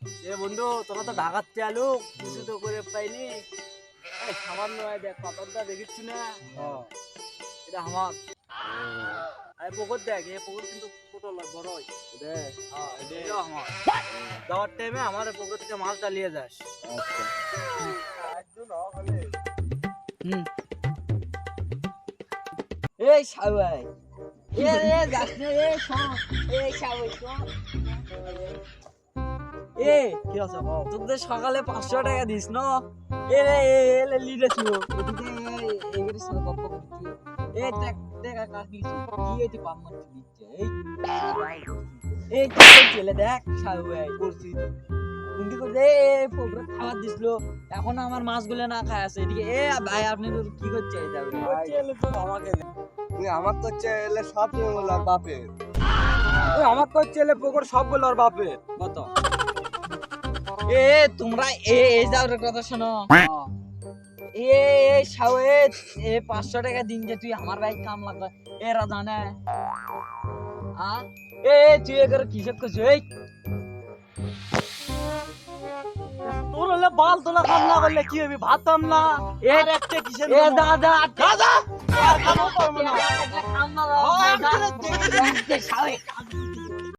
এ বন্ধু তোরা তো ঢাকার চালু কিছু তো করে পাইনি। এই সামান্য দেখ পাথরটা দেখিচ্ছি না, এটা আমার। আরে পুকুর দেখ, এই পুকুর কিন্তু ছোট লয়, বড়ই। এটা আমার। যাওয়ার টাইমে আমার পুকুর থেকে মাছ ডালিয়ে যাস। এই সবাই যাস না রে এই সবাই কি আছে বল? তোদের সকালে 500 টাকা দিস না এ রে এলে লিডে ছিল এদিকে এগের সাথে গপ্প করছি এই টাকা কাটিস কি এটি পাম মারতে দিচ্ছে এই কি চলে দেখ সবাই করছি কুন্ডি করে প্রোগ্রাম খাবার দিছিল এখন আমার মাছগুলো না খায় আছে এদিকে ভাই আপনি তো কি করছে এই যাবে আমাকে আমার তো চেলে সব বলার বাপের আমার তো ছেলে পুকুর সব বলে আর বাপে কত তোমরা যাও রে কথা শোনো শাওয়েত 500 টাকা দিন যে তুই আমার ভাই কাম লাগবে এরা জানে তুই এর কিসব করছিস তোর হলে বাল তোলা কাম না করলে কি হবে, ভাবতাম না। আর একটা কিসের দাদা দাদা আর কামও করবো না। কাম না হয়, আমি তো দেখি। শাওয়েত